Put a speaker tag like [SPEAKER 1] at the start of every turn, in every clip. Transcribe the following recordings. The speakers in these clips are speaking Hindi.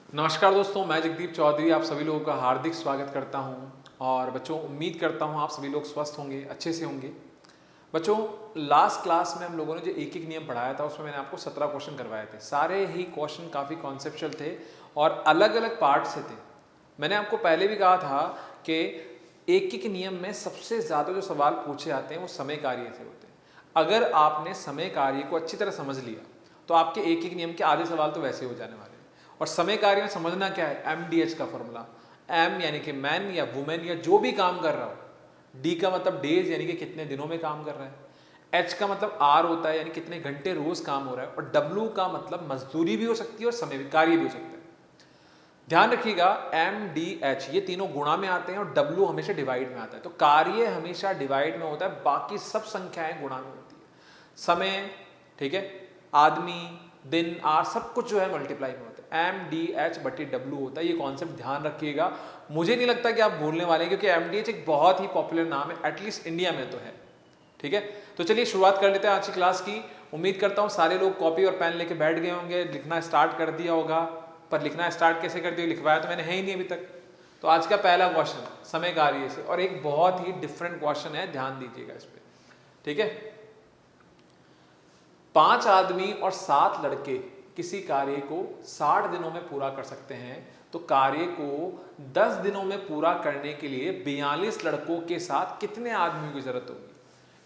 [SPEAKER 1] नमस्कार दोस्तों, मैं जगदीप चौधरी आप सभी लोगों का हार्दिक स्वागत करता हूं। और बच्चों, उम्मीद करता हूं आप सभी लोग स्वस्थ होंगे, अच्छे से होंगे। बच्चों, लास्ट क्लास में हम लोगों ने जो एक एक नियम पढ़ाया था उसमें मैंने आपको 17 क्वेश्चन करवाए थे। सारे ही क्वेश्चन काफ़ी कॉन्सेप्चुअल थे और अलग अलग पार्ट से थे। मैंने आपको पहले भी कहा था कि एक एक नियम में सबसे ज़्यादा जो सवाल पूछे आते हैं वो समय कार्य से होते हैं। अगर आपने समय कार्य को अच्छी तरह समझ लिया तो आपके एक एक नियम के आधे सवाल तो वैसे हो जाने वाले हैं। और समय कार्य में समझना क्या है, MDH का फॉर्मूला। एम यानी कि मैन या वुमेन या जो भी काम कर रहा हो, डी का मतलब डेज यानी कि कितने दिनों में काम कर रहा है, एच का मतलब आर होता है यानी कितने घंटे रोज काम हो रहा है, और डब्ल्यू का मतलब मजदूरी भी हो सकती है और समय भी, कार्य भी हो सकता है। ध्यान रखिएगा, MDH ये तीनों गुणा में आते हैं और डब्ल्यू हमेशा डिवाइड में आता है। तो कार्य हमेशा डिवाइड में होता है, बाकी सब संख्याएं गुणा में होती है। समय, ठीक है, आदमी, दिन, आर, सब कुछ जो है मल्टीप्लाई में होता है। MDH बटी डब्ल्यू होता है। ये कॉन्सेप्ट ध्यान रखिएगा। मुझे नहीं लगता कि आप भूलने वाले हैं क्योंकि MDH एक बहुत ही पॉपुलर नाम है, एटलीस्ट इंडिया में तो है। ठीक है, तो चलिए शुरुआत कर लेते हैं आज की क्लास की। उम्मीद करता हूँ सारे लोग कॉपी और पेन लेके बैठ गए होंगे, लिखना स्टार्ट कर दिया होगा। पर लिखना स्टार्ट कैसे कर दिया, लिखवाया तो मैंने है ही नहीं अभी तक। तो आज का पहला क्वेश्चन समय कार्य से, और एक बहुत ही डिफरेंट क्वेश्चन है, ध्यान दीजिएगा इस पे। ठीक है, 5 आदमी और 7 लड़के किसी कार्य को 60 दिनों में पूरा कर सकते हैं, तो कार्य को 10 दिनों में पूरा करने के लिए 42 लड़कों के साथ कितने आदमियों की जरूरत होगी,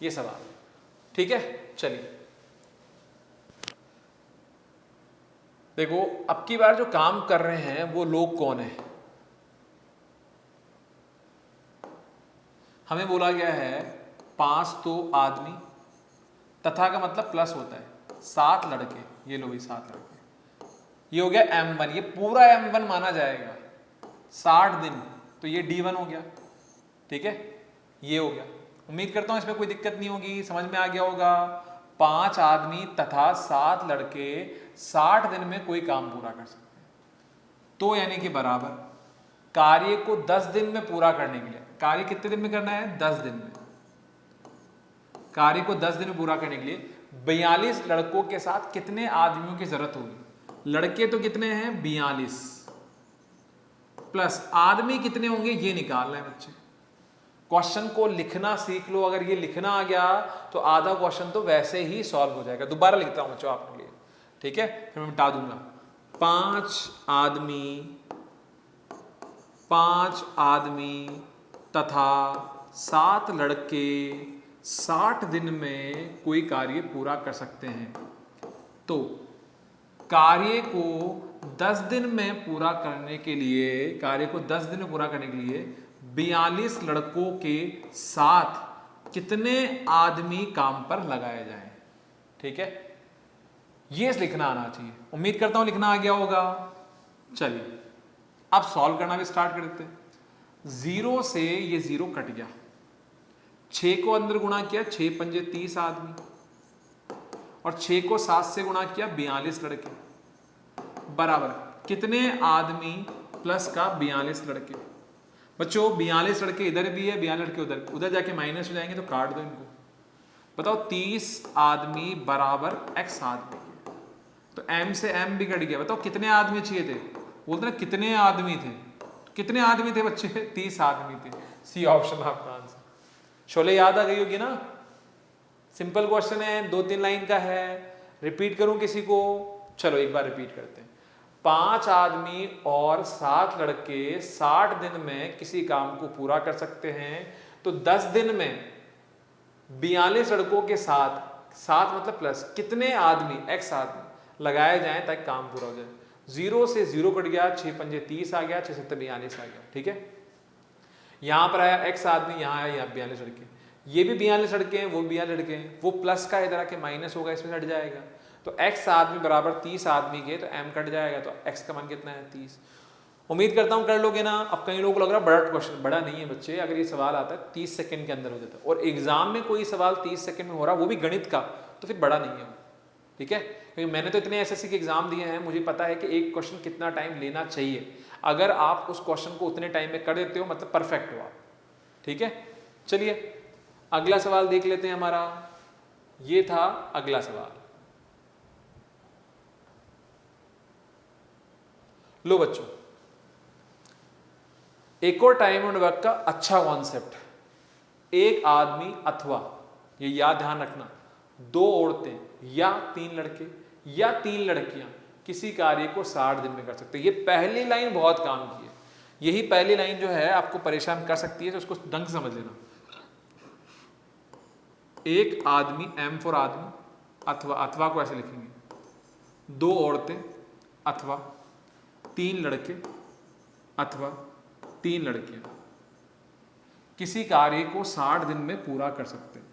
[SPEAKER 1] ये सवाल है। ठीक है, चलिए देखो, अब की बार जो काम कर रहे हैं वो लोग कौन है। हमें बोला गया है 5 तो आदमी, तथा का मतलब प्लस होता है, 7 लड़के, ये लो भी 7 लड़के, ये हो गया M1, ये पूरा M1 माना जाएगा। 60 दिन, तो ये D1 हो गया। ठीक है, ये हो गया। उम्मीद करता हूं इसमें कोई दिक्कत नहीं होगी, समझ में आ गया होगा। 5 आदमी तथा 7 लड़के 60 दिन में कोई काम पूरा कर सकते हैं, तो यानी कि बराबर कार्य को 10 दिन में पूरा करने के लिए, कार्य कितने दिन में करना है, 10 दिन में, कार्य को 10 दिन में पूरा करने के लिए 42 लड़कों के साथ कितने आदमियों की जरूरत होगी। लड़के तो कितने हैं, 42, प्लस आदमी कितने होंगे ये निकालना है बच्चे। क्वेश्चन को लिखना सीख लो, अगर ये लिखना आ गया तो आधा क्वेश्चन तो वैसे ही सॉल्व हो जाएगा। दोबारा लिखता हूं बच्चों आपके लिए, ठीक है, फिर मैं मिटा दूंगा। 5 आदमी तथा 7 लड़के 60 दिन में कोई कार्य पूरा कर सकते हैं, तो कार्य को 10 दिन में पूरा करने के लिए, कार्य को 10 दिन में पूरा करने के लिए 42 लड़कों के साथ कितने आदमी काम पर लगाए जाएं। ठीक है, ये लिखना आना चाहिए। उम्मीद करता हूं लिखना आ गया होगा। चलिए अब सॉल्व करना भी स्टार्ट कर देते हैं। 0 से ये 0 कट गया, 6 को अंदर गुणा किया, 6 पंजे 30 आदमी, और 6 को 7 से गुणा किया, 42 लड़के, बराबर कितने आदमी प्लस का 42 लड़के। बच्चों 42 लड़के इधर भी है, 42 लड़के उधर, उधर जाके माइनस हो जाएंगे तो काट दो इनको। बताओ 30 आदमी बराबर x आदमी के, तो m से m भी कट गया। बताओ कितने आदमी चाहिए थे, बोलते ना कितने आदमी थे, कितने आदमी थे बच्चे, 30 आदमी थे। सी ऑप्शन आपका आंसर। शोले याद आ गई होगी ना, सिंपल क्वेश्चन है, 2-3 लाइन का है। रिपीट करूं किसी को, चलो एक बार रिपीट करते हैं। 5 आदमी और 7 लड़के 60 दिन में किसी काम को पूरा कर सकते हैं, तो 10 दिन में 42 लड़कों के साथ, 7 मतलब प्लस, कितने आदमी, x आदमी लगाए जाएं ताकि काम पूरा हो जाए। 0 से 0 कट गया, 6 पंजे 30 आ गया, 6 7 42 आ गया। ठीक है, यहां पर आया x आदमी, यहां आया 42 लड़के, ये भी 42 लड़के हैं, वो 42 लड़के हैं, वो प्लस का इधर आके माइनस होगा, इसमें हट जाएगा, तो x आदमी बराबर 30 आदमी के, तो m कट जाएगा, तो x का मान कितना है, 30। उम्मीद करता हूं कर लोगे ना। अब कई लोगों को लग रहा है बड़ा क्वेश्चन, बड़ा नहीं है बच्चे, अगर ये सवाल आता है 30 सेकंड के अंदर हो जाता है, और एग्जाम में कोई सवाल 30 सेकंड में हो रहा है वो भी गणित का, तो फिर बड़ा नहीं है वो। ठीक है, क्योंकि मैंने तो इतने एसएससी के एग्जाम दिए हैं, मुझे पता है कि एक क्वेश्चन कितना टाइम लेना चाहिए। अगर आप उस क्वेश्चन को उतने टाइम में कर देते हो मतलब परफेक्ट हो आप। ठीक है, चलिए अगला सवाल देख लेते हैं हमारा। ये था अगला सवाल। लो बच्चों, एक और टाइम एंड वर्क का अच्छा कॉन्सेप्ट, एक आदमी अथवा, ये याद ध्यान रखना, दो औरतें या तीन लड़के या तीन लड़कियां किसी कार्य को 60 दिन में कर सकते हैं। ये पहली लाइन बहुत काम की है, यही पहली लाइन जो है आपको परेशान कर सकती है, तो उसको ढंग से समझ लेना। एक आदमी, एम फॉर आदमी, अथवा, अथवा को ऐसे लिखेंगे, दो औरतें अथवा तीन लड़के अथवा तीन लड़कियां किसी कार्य को 60 दिन में पूरा कर सकते हैं।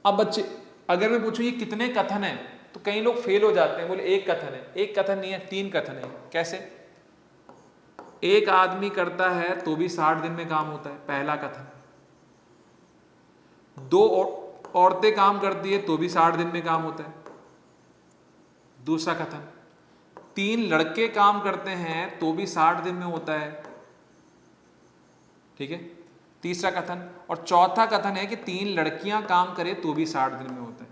[SPEAKER 1] अब बच्चे, अगर मैं पूछूं ये कितने कथन हैं, तो कई लोग फेल हो जाते हैं, बोले एक कथन है। एक कथन नहीं है, तीन कथन है। कैसे? एक आदमी करता है तो भी 60 दिन में काम होता है, पहला कथन। दो औरतें काम करती है तो भी 60 दिन में काम होता है, दूसरा कथन। तीन लड़के काम करते हैं तो भी 60 दिन में होता है, ठीक है, तीसरा कथन। और चौथा कथन है कि तीन लड़कियां काम करें तो भी 60 दिन में होता है।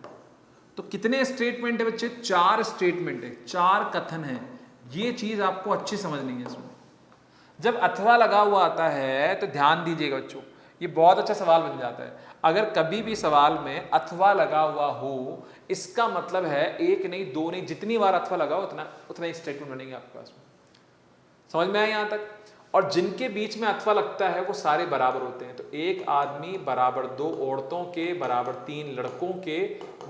[SPEAKER 1] तो कितने स्टेटमेंट है बच्चे? 4 स्टेटमेंट है, 4 कथन है। ये चीज आपको अच्छी समझनी है इसमें। जब अथवा लगा हुआ आता है तो ध्यान दीजिएगा बच्चों, ये बहुत अच्छा सवाल बन जाता है। अगर कभी भी सवाल में अथवा लगा हुआ हो, इसका मतलब है एक नहीं, दो नहीं, जितनी बार अथवा लगा उतना ही स्टेटमेंट बनेंगे आपके पास में। समझ में आया यहां तक? और जिनके बीच में अथवा लगता है वो सारे बराबर होते हैं। तो एक आदमी बराबर दो औरतों के बराबर तीन लड़कों के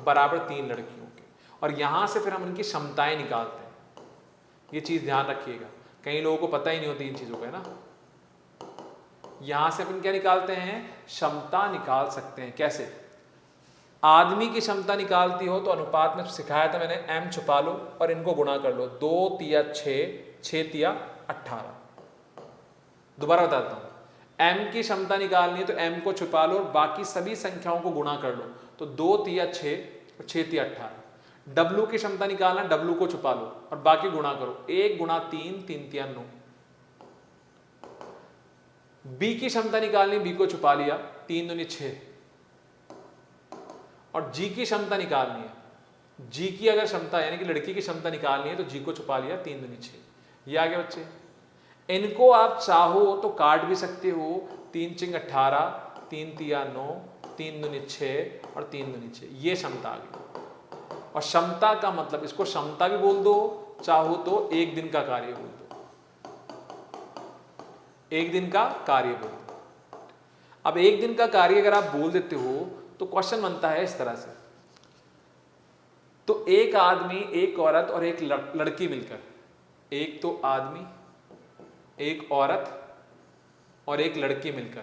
[SPEAKER 1] बराबर तीन लड़कियों के, और यहां से फिर हम उनकी क्षमताएं निकालते हैं। ये चीज ध्यान रखिएगा, कई लोगों को पता ही नहीं होती इन चीजों का, है ना। यहां से अपन क्या निकालते हैं? क्षमता निकाल सकते हैं। कैसे? आदमी की क्षमता निकालती हो तो अनुपात में सिखाया था मैंने, m छुपा लो और इनको गुणा कर लो, 2 तिया 6, 6 तिया 18। दोबारा बताता हूं, m की क्षमता निकालनी है तो m को छुपा लो और बाकी सभी संख्याओं को गुणा कर लो, तो 2 तिया 6 और 6 तिया 18। w की क्षमता निकालना, w को छुपा लो और बाकी गुणा करो, 1 गुणा 3, 3 तिया 9। b की क्षमता निकालनी, b को छुपा लिया, 3 दूनी 6। और g की क्षमता निकालनी है, g की अगर क्षमता यानी कि लड़की की क्षमता निकालनी है तो g को छुपा लिया, 3 दूनी 6। ये आ गया बच्चे। इनको आप चाहो तो काट भी सकते हो, 3 चिंग 18, 3 तिया 9, 3 दूनी 6 और 3 दूनी 6। ये क्षमता आ गई। और क्षमता का मतलब, इसको क्षमता भी बोल दो, चाहो तो एक दिन का कार्य बोल दो, एक दिन का कार्य बोल दो। अब एक दिन का कार्य अगर आप बोल देते हो तो क्वेश्चन बनता है इस तरह से, तो एक आदमी, एक औरत और एक लड़की मिलकर, एक तो आदमी, एक औरत और एक लड़की मिलकर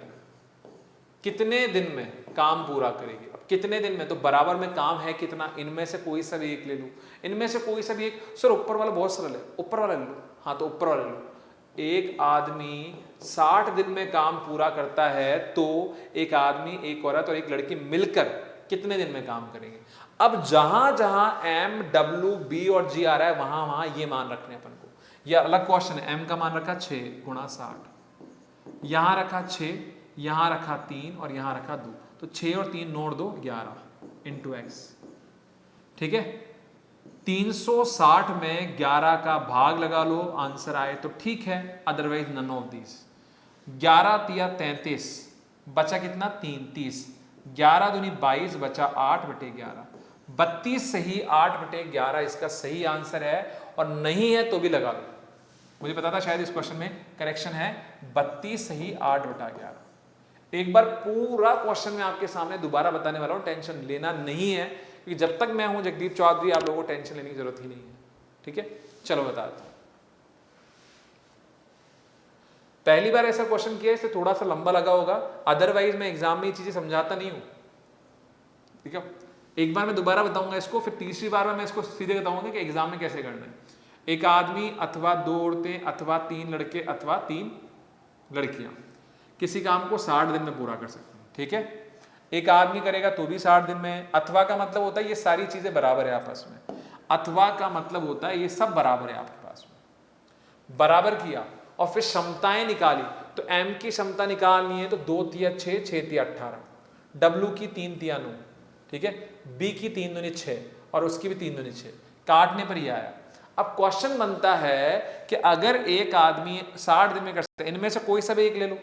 [SPEAKER 1] कितने दिन में काम पूरा करेगी? अब कितने दिन में, तो बराबर में काम है कितना, इनमें से कोई सा भी एक ले लूं, इनमें से कोई सा भी एक। सर ऊपर वाला बहुत सरल है, ऊपर वाला ले लो। हाँ तो ऊपर वाला ले लो। एक आदमी 60 दिन में काम पूरा करता है तो एक आदमी, एक औरत और एक लड़की मिलकर कितने दिन में काम करेंगे? अब जहां जहां m, w, b और g आ रहा है वहां वहां ये मान रखने अपन को। यह अलग क्वेश्चन है। m का मान रखा 6 गुणा 60, यहां रखा 6, यहां रखा 3 और यहां रखा 2, तो 6 और 3 नोट दो, 11 इंटू एक्स। ठीक है, 360 में 11 का भाग लगा लो, आंसर आए तो ठीक है, अदरवाइज नन ऑफ दीज। 11 तिया 33, बचा कितना? 3, 30। 11 दूनी 22, बचा 8/11। 32 सही, 8/11 इसका सही आंसर है। और नहीं है तो भी लगा लो, मुझे पता था शायद इस क्वेश्चन में करेक्शन है। 32 सही, 8/11। एक बार पूरा क्वेश्चन मैं आपके सामने दोबारा बताने वाला हूं, टेंशन लेना नहीं है, क्योंकि जब तक मैं हूं जगदीप चौधरी, आप लोगों को टेंशन लेने की जरूरत ही नहीं है। ठीक है, चलो बताते हैं। पहली बार ऐसा क्वेश्चन किया, इससे थोड़ा सा लंबा लगा होगा, अदरवाइज मैं एग्जाम में ये चीजें समझाता नहीं हूं। ठीक है, एक बार मैं दोबारा बताऊंगा इसको, फिर तीसरी बार में मैं इसको सीधे बताऊंगा कि एग्जाम में कैसे करना है। एक आदमी अथवा दो औरतें अथवा तीन लड़के अथवा तीन लड़कियां किसी काम को 60 दिन में पूरा कर सकते हैं। ठीक है, एक आदमी करेगा तो भी 60 दिन में। अथवा का मतलब होता है ये सारी चीजें बराबर है आपस में। अथवा का मतलब होता है ये सब बराबर है आपके पास में। बराबर किया और फिर क्षमताएं निकाली, तो m की क्षमता निकालनी है तो 2 तिया 6, 6 तिया 18। w की 3 तिया 9। ठीक है, b की 3 दूनी 6 और उसकी भी 3 दूनी 6। काटने पर ये आया। अब क्वेश्चन बनता है कि अगर एक आदमी 60 दिन में कर सकता है, इनमें से कोई सा भी एक ले लो।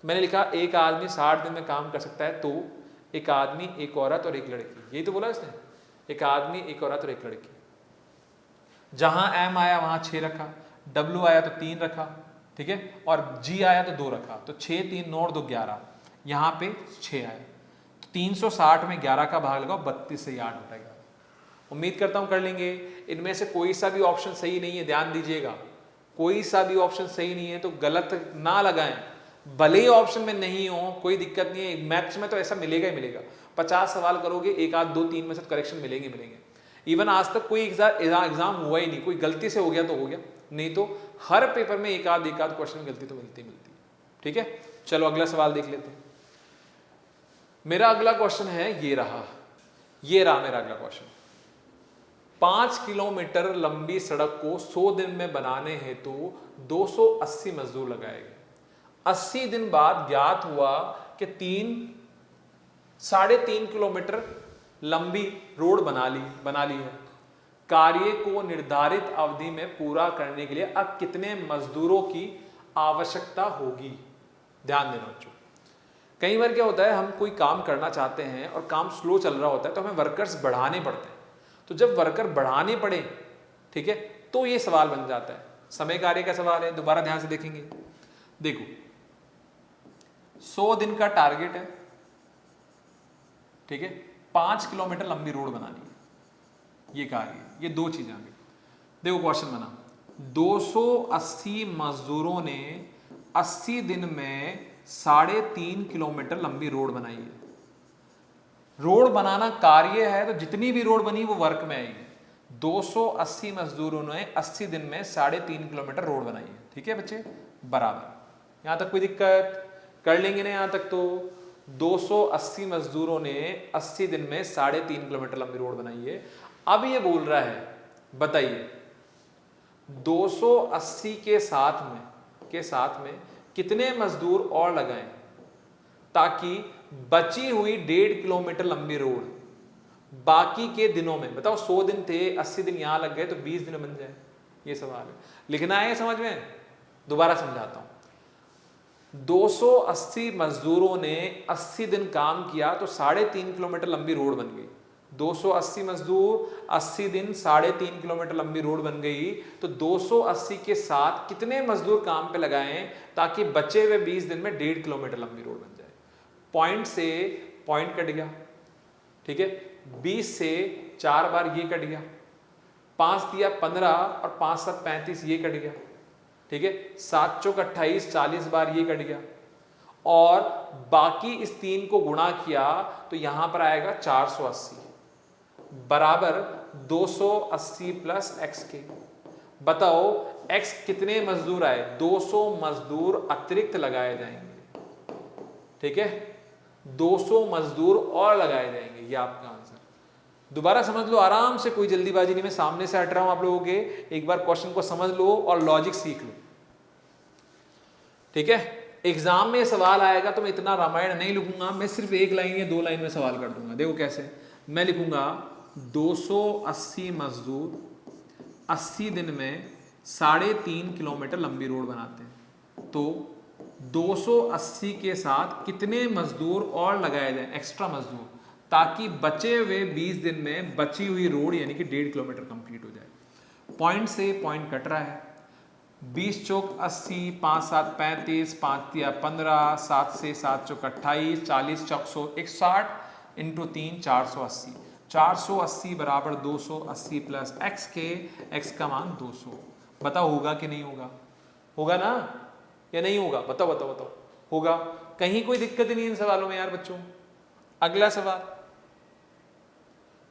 [SPEAKER 1] मैंने लिखा एक आदमी 60 दिन में काम कर सकता है, तो एक आदमी, एक औरत और एक लड़की, यही तो बोला इसने, एक आदमी, एक औरत और एक लड़की। जहां एम आया वहां 6 रखा, डब्ल्यू आया तो 3 रखा, ठीक है, और जी आया तो 2 रखा, तो 6 3 9 और 2 11, यहाँ पे 6 आया। 360 में 11 का भाग लगाओ, 32 से 8 उठेगा। उम्मीद करता हूं कर लेंगे। इनमें से कोई सा भी ऑप्शन सही नहीं है, ध्यान दीजिएगा, कोई सा भी ऑप्शन सही नहीं है तो गलत ना लगाएं। भले ही ऑप्शन में नहीं हो कोई दिक्कत नहीं है, मैथ्स में तो ऐसा मिलेगा ही मिलेगा। 50 सवाल करोगे, एक आध 2 3 में से करेक्शन मिलेंगे। इवन आज तक कोई एग्जाम हुआ ही नहीं, कोई गलती से हो गया तो हो गया, नहीं तो हर पेपर में एक आध क्वेश्चन में गलती तो मिलती है। ठीक है, चलो अगला सवाल देख लेते हैं। मेरा अगला क्वेश्चन है, ये रहा मेरा अगला क्वेश्चन। 5 किलोमीटर लंबी सड़क को 100 दिन में बनाने हेतु 280 मजदूर लगाए गए। 80 दिन बाद ज्ञात हुआ कि 3.5 किलोमीटर लंबी रोड बना ली है। कार्य को निर्धारित अवधि में पूरा करने के लिए अब कितने मजदूरों की आवश्यकता होगी? ध्यान देना बच्चों, कई बार क्या होता है, हम कोई काम करना चाहते हैं और काम स्लो चल रहा होता है तो हमें वर्कर्स बढ़ाने पड़ते हैं। तो जब वर्कर बढ़ाने पड़े, ठीक है, तो ये सवाल बन जाता है। समय कार्य का सवाल है, दोबारा ध्यान से देखेंगे। देखो 100 दिन का टारगेट है, ठीक है, 5 किलोमीटर लंबी रोड बनानी है, ये कार्य, ये 2 चीजें आ गई। देखो क्वेश्चन बना, 280 मजदूरों ने 80 दिन में 3.5 किलोमीटर लंबी रोड बनाई है। रोड बनाना कार्य है तो जितनी भी रोड बनी वो वर्क में आएगी। 280 मजदूरों ने 80 दिन में 3.5 किलोमीटर रोड बनाई है, ठीक है बच्चे, बराबर। यहां तक कोई दिक्कत? कर लेंगे ना यहां तक? तो 280 मजदूरों ने 80 दिन में 3.5 किलोमीटर लंबी रोड बनाई है। अब ये बोल रहा है, बताइए 280 के साथ में कितने मजदूर और लगाएं ताकि बची हुई 1.5 किलोमीटर लंबी रोड बाकी के दिनों में, बताओ 100 दिन थे, 80 दिन यहां लग गए तो 20 दिन बन जाए। ये सवाल है, लिखना है समझ में? दोबारा समझाता हूं। 280 मजदूरों ने 80 दिन काम किया तो 3.5 किलोमीटर लंबी रोड बन गई। 280 मजदूर 80 दिन 3.5 किलोमीटर लंबी रोड बन गई, तो 280 के साथ कितने मजदूर काम पे लगाएं ताकि बचे हुए 20 दिन में 1.5 किलोमीटर लंबी रोड बन जाए। पॉइंट से पॉइंट कट गया, ठीक है, 20 से 4 बार ये कट गया, 5 दिया 15 और 5 7 35 ये कट गया, ठीक है, 7 चौक 28 40 बार ये कट गया, और बाकी इस 3 को गुणा किया तो यहां पर आएगा 480 बराबर 280 प्लस x के। बताओ x कितने मजदूर आए? 200 मजदूर अतिरिक्त लगाए जाएंगे, ठीक है, 200 मजदूर और लगाए जाएंगे, ये आपका आंसर। दोबारा समझ लो आराम से, कोई जल्दीबाजी नहीं, मैं सामने से हट रहा हूं आप लोगों के, एक बार क्वेश्चन को समझ लो और लॉजिक सीख लो, ठीक है। एग्जाम में सवाल आएगा तो मैं इतना रामायण नहीं लिखूंगा, मैं सिर्फ 1 लाइन या 2 लाइन में सवाल कर दूंगा। देखो कैसे मैं लिखूंगा, 280 मजदूर 80 दिन में 3.5 किलोमीटर लंबी रोड बनाते हैं, तो 280 के साथ कितने मजदूर और लगाए जाएं, एक्स्ट्रा मजदूर, ताकि बचे हुए 20 दिन में बची हुई रोड यानी कि 1.5 किलोमीटर कंप्लीट हो जाए। पॉइंट से पॉइंट कट रहा है, 20 चौक 80, 5 7 35, 5 दिया 15, 7 से 7 चौक 28, 40 चौक 160 इंटू 3 480, 480 बराबर 280 प्लस x के, x का मान 200। बताओ होगा कि नहीं होगा? होगा ना या नहीं होगा? बताओ बताओ बताओ, होगा? कहीं कोई दिक्कत नहीं इन सवालों में यार बच्चों। अगला सवाल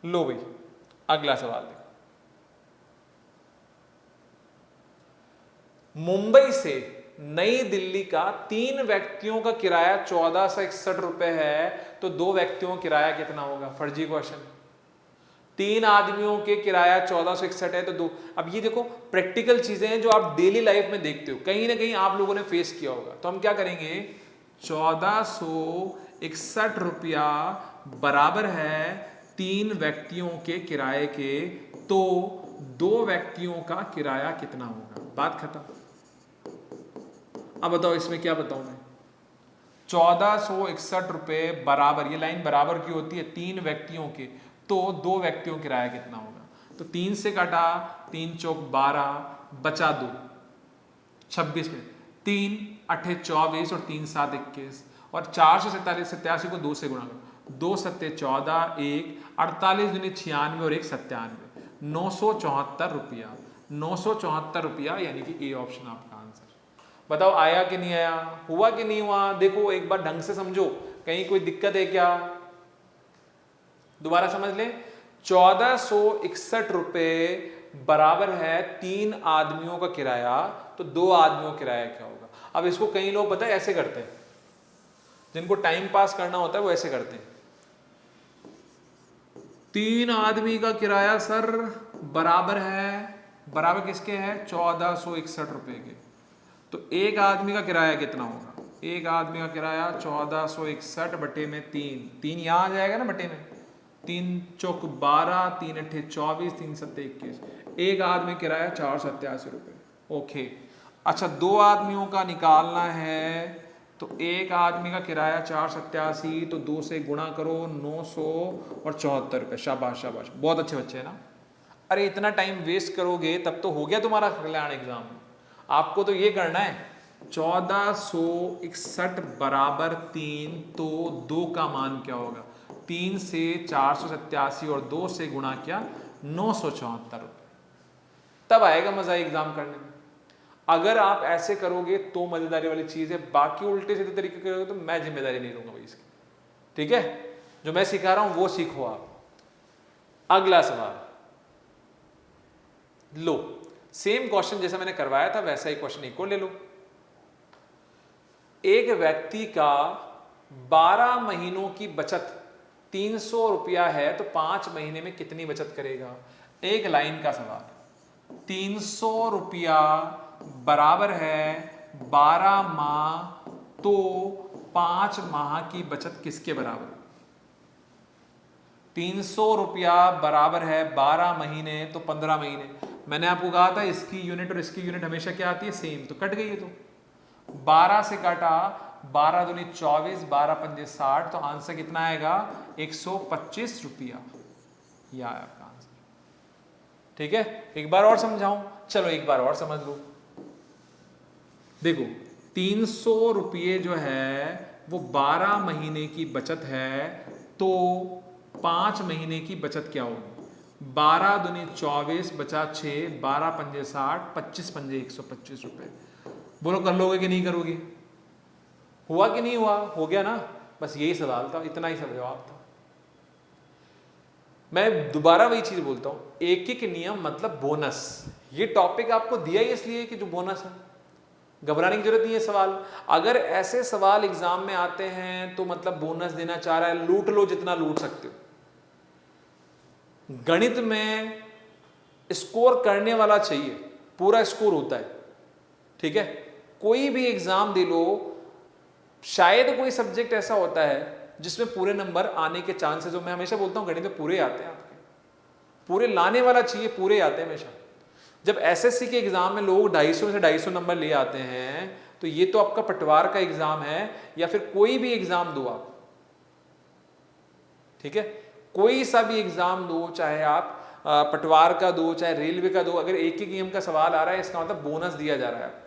[SPEAKER 1] लो भाई, अगला सवाल देखो। मुंबई से नई दिल्ली का 3 व्यक्तियों का किराया 1461 रुपए है, तो 2 व्यक्तियों का किराया कितना होगा? फर्जी क्वेश्चन। 3 आदमियों के किराया 1461 है तो 2। अब ये देखो प्रैक्टिकल चीजें हैं जो आप डेली लाइफ में देखते हो, कहीं ना कहीं आप लोगों ने फेस किया होगा। तो हम क्या करेंगे, 1461 रुपया बराबर है 3 व्यक्तियों के किराए के, तो दो व्यक्तियों का किराया कितना होगा। बात खत्म। अब बताओ इसमें क्या बताऊं मैं। 1461 रुपए बराबर, ये लाइन बराबर की होती है 3 व्यक्तियों के, तो 2 व्यक्तियों किराया कितना होगा। तो 3 से काटा, 3 चौक 12, बचा 2, 26 में 3 8 24 और 3 7 21 और 4 से 87 को 2 से गुणा करो, 2 7 14, 1 48 दूनी 96 और 1 97, 974 रुपया। 974 रुपया यानी कि ए ऑप्शन आपका आंसर। बताओ आया कि नहीं आया, हुआ कि नहीं हुआ। देखो एक बार ढंग से समझो, कहीं कोई दिक्कत है क्या, दोबारा समझ लें। 1461 रुपए बराबर है 3 आदमियों का किराया, तो 2 आदमियों का किराया क्या होगा। अब इसको कई लोग पता है ऐसे करते हैं, जिनको टाइम पास करना होता है वो ऐसे करते हैं। 3 आदमी का किराया सर बराबर है, बराबर किसके है 1461 रुपए के, तो एक आदमी का किराया कितना होगा। एक आदमी का किराया 1461 बटे में 3, 3 यहां आ जाएगा ना बटे में, 3 चौक 12, 3 अट्ठे 24, 3 सत्ते 21, एक आदमी किराया 487 रुपये। ओके अच्छा, 2 आदमियों का निकालना है, तो एक आदमी का किराया 487, तो 2 से गुणा करो 974 रुपये। शाबाश शाबाश, बहुत अच्छे बच्चे हैं ना। अरे इतना टाइम वेस्ट करोगे तब तो हो गया तुम्हारा कल्याण एग्जाम। आपको तो ये करना है 1461 बराबर 3, तो 2 का मान क्या होगा, 3 से 487 और 2 से गुणा किया 974 रुपये, तब आएगा मजा एग्जाम करने में। अगर आप ऐसे करोगे तो मजेदारी वाली चीज है, बाकी उल्टे सीधे तरीके करोगे तो मैं जिम्मेदारी नहीं लूंगा भाई इसकी। ठीक है, जो मैं सिखा रहा हूं वो सीखो आप। अगला सवाल लो, सेम क्वेश्चन जैसा मैंने करवाया था वैसा ही क्वेश्चन एक और ले लो। एक व्यक्ति का 12 महीनों की बचत 300 रुपया है, तो 5 महीने में कितनी बचत करेगा। एक लाइन का सवाल। 300 रुपया बराबर है 12 माह, तो 5 माह की बचत किसके बराबर। 300 रुपया बराबर है 12 महीने, तो 15 महीने। मैंने आपको कहा था इसकी यूनिट और इसकी यूनिट हमेशा क्या आती है, सेम, तो कट गई है। तो 12 से काटा, 12 दूनी 24, 12 पंजे 60, तो आंसर कितना आएगा 125 रुपया। यह आया आपका आंसर। ठीक है, एक बार और समझाऊं, चलो एक बार और समझ लो। देखो 300 रुपये जो है वो 12 महीने की बचत है, तो 5 महीने की बचत क्या होगी। 12 दूनी 24 बचा 6, 12 पंजे 60, 25 पंजे 125 रुपए। बोलो कर लोगे कि नहीं करोगे, हुआ कि नहीं हुआ, हो गया ना। बस यही सवाल था, इतना ही सब जवाब था। मैं दोबारा वही चीज बोलता हूं, एक एक नियम मतलब बोनस। ये टॉपिक आपको दिया ही इसलिए कि जो बोनस है, घबराने की जरूरत नहीं है। सवाल अगर ऐसे सवाल एग्जाम में आते हैं तो मतलब बोनस देना चाह रहा है, लूट लो जितना लूट सकते हो। गणित में स्कोर करने वाला चाहिए, पूरा स्कोर होता है। ठीक है, कोई भी एग्जाम दे लो, शायद कोई सब्जेक्ट ऐसा होता है जिसमें पूरे नंबर आने के चांसेस हो। मैं हमेशा बोलता हूं गणित में पूरे आते हैं आपके, पूरे लाने वाला चाहिए, पूरे आते हैं हमेशा। जब एसएससी के एग्जाम में लोग 250 में से 250 नंबर ले आते हैं, तो ये तो आपका पटवार का एग्जाम है या फिर कोई भी एग्जाम दो आप। ठीक है, कोई सा भी एग्जाम दो, चाहे आप पटवार का दो, चाहे रेलवे का दो, अगर एक ही नियम का सवाल आ रहा है इसका मतलब बोनस दिया जा रहा है।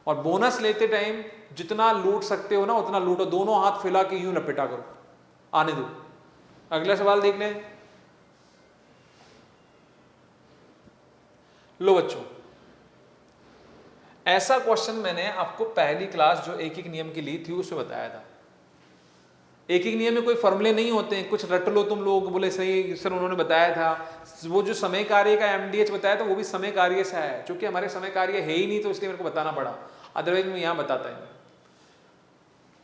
[SPEAKER 1] और बोनस लेते टाइम जितना लूट सकते हो ना उतना लूटो, दोनों हाथ फैला के यूं लपेटा करो, आने दो। अगला सवाल देख लें। लो बच्चों, ऐसा क्वेश्चन मैंने आपको पहली क्लास जो एक एक नियम की ली थी उसमें बताया था। एक एक नियम में कोई फॉर्मूले नहीं होते हैं, कुछ रट लो तुम लोग। बोले सही सर, उन्होंने बताया था वो जो समय कार्य का एमडीएच बताया था वो भी समय कार्य से है, क्योंकि हमारे समय कार्य है ही नहीं तो इसलिए मेरे को बताना पड़ा, अदरवाइज मैं यहां बताता है।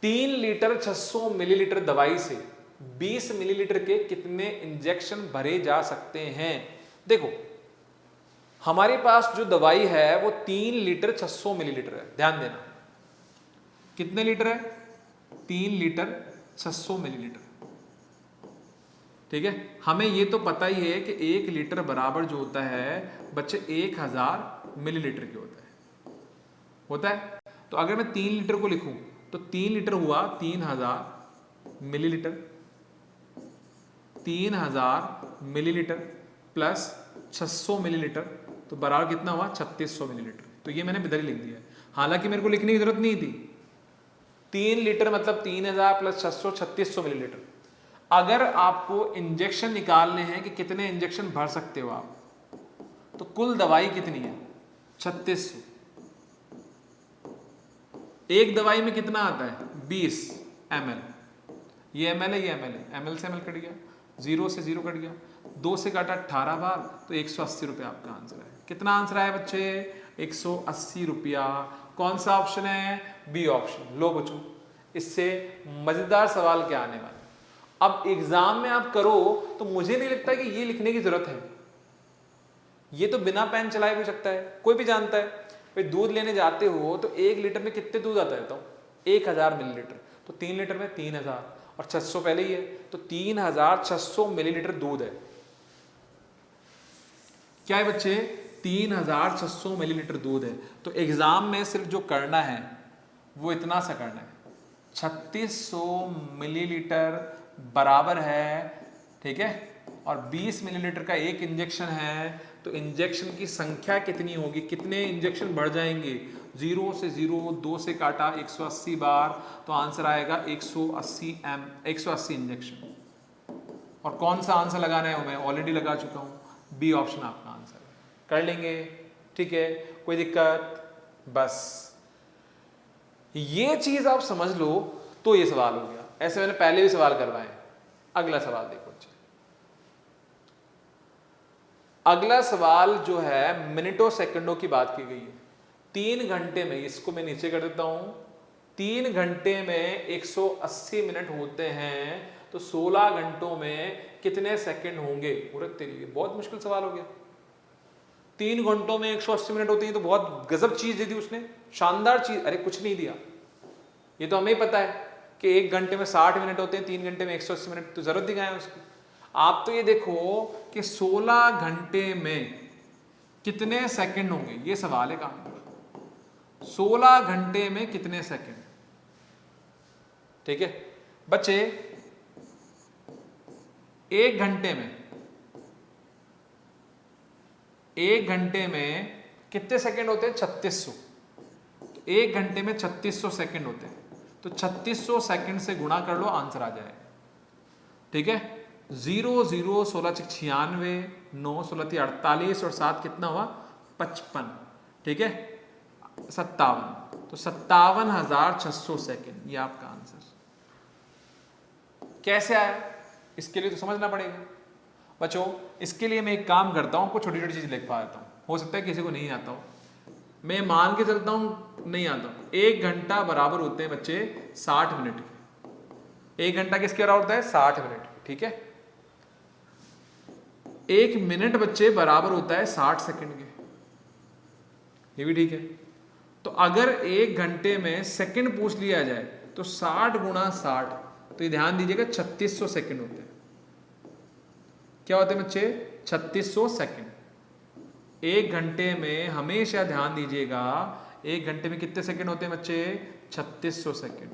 [SPEAKER 1] 3 लीटर 600 मिलीलीटर दवाई से 20 मिलीलीटर के कितने इंजेक्शन भरे जा सकते हैं। देखो हमारे पास जो दवाई है वो 3 लीटर 600 मिलीलीटर है, ध्यान देना। कितने लीटर है, 3 लीटर 600 मिलीलीटर। ठीक है, हमें ये तो पता ही है कि 1 लीटर बराबर जो होता है बच्चे 1000 मिलीलीटर के होता है। तो अगर मैं 3 लीटर को लिखूं तो 3 लीटर हुआ 3000 मिलीलीटर, 3000 मिलीलीटर प्लस 600 मिलीलीटर, तो बराबर कितना हुआ 3600 मिलीलीटर। तो ये मैंने इधर ही लिख दिया है, हालांकि मेरे को लिखने की जरूरत नहीं थी। 3 लीटर मतलब 3000 प्लस 600 3600 मिलीलीटर। अगर आपको इंजेक्शन निकालने हैं कि कितने इंजेक्शन भर सकते हो आप, तो कुल दवाई कितनी है 3600। एक दवाई में कितना आता है 20 ml, ये ml है ये ml है, ml से ml कट गया, 0 से 0 कट गया, 2 से काटा 18 बार, तो 180 रुपया आपका आंसर है। कितना आंसर आया बच्चे 180 रुपया। कौन सा ऑप्शन है बी ऑप्शन। लो बच्चों, इससे मजेदार सवाल क्या आने वाला। अब एग्जाम में आप करो तो मुझे नहीं लगता कि ये लिखने की जरूरत है, ये तो बिना पेन चलाए भी सकता है, कोई भी जानता है। भाई दूध लेने जाते हो तो 1 लीटर में कितने दूध आता है बताओ 1000 मिलीलीटर, तो 3 लीटर में 3000 और 600 पहले ही है, तो 3600 मिलीलीटर दूध है। क्या है बच्चे 3600 मिलीलीटर दूध है। तो एग्जाम में सिर्फ जो करना है वो इतना सा करना है, 3600 मिलीलीटर बराबर है, ठीक है, और 20 मिलीलीटर का एक इंजेक्शन है, तो इंजेक्शन की संख्या कितनी होगी, कितने इंजेक्शन बढ़ जाएंगे, 0 से 0, 2 से काटा 180 बार, तो आंसर आएगा 180 इंजेक्शन। और कौन सा आंसर लगाना है वो मैं ऑलरेडी लगा चुका हूं, बी ऑप्शन आपका आंसर है। कर लेंगे, ठीक है, कोई दिक्कत। बस ये चीज आप समझ लो तो ये सवाल हो गया। ऐसे मैंने पहले भी सवाल करवाए। अगला सवाल देखो, अगला सवाल जो है मिनटों सेकंडों की बात की गई है। 3 घंटे में, इसको मैं नीचे कर देता हूं, 3 घंटे में 180 मिनट होते हैं, तो 16 घंटों में कितने सेकंड होंगे। पूरे तेरी बहुत मुश्किल सवाल हो गया। 3 घंटों में 180 मिनट होती है, तो बहुत गजब चीज दे दी उसने, शानदार चीज। अरे कुछ नहीं दिया, ये तो हमें ही पता है कि 1 घंटे में 60 मिनट होते हैं, 3 घंटे में 180 मिनट, तो जरूरत दिखाए उसकी। आप तो ये देखो कि 16 घंटे में कितने सेकंड होंगे, ये सवाल है काम। 16 घंटे में कितने सेकंड, ठीक है बच्चे। 1 घंटे में कितने सेकंड होते हैं 3600, तो 1 घंटे में 3600 सेकंड होते हैं, तो 3600 सेकंड से गुणा कर लो, आंसर आ जाए, ठीक है। 0 0 16 96, 9 16 48 और 7 कितना हुआ 55, ठीक है 57, तो 57,600 सेकंड, ये आपका आंसर। कैसे आया इसके लिए तो समझना पड़ेगा बच्चों। इसके लिए मैं एक काम करता हूं, कुछ छोटी छोटी चीज लिख पाता हूं, हो सकता है किसी को नहीं आता हो, मैं मान के चलता हूं नहीं आता हूं। 1 घंटा बराबर होते हैं बच्चे 60 मिनट के। 1 घंटा किसके बराबर होता है 60 मिनट, ठीक है। 1 मिनट बच्चे बराबर होता है 60 सेकंड के, ये भी ठीक है। तो अगर 1 घंटे में सेकंड पूछ लिया जाए तो 60 गुणा 60, तो ये ध्यान दीजिएगा 3600 सेकंड होते हैं। क्या होते हैं बच्चे 3600 सेकंड। 1 घंटे में हमेशा ध्यान दीजिएगा 1 घंटे में कितने सेकंड होते हैं बच्चे 3600 सेकंड।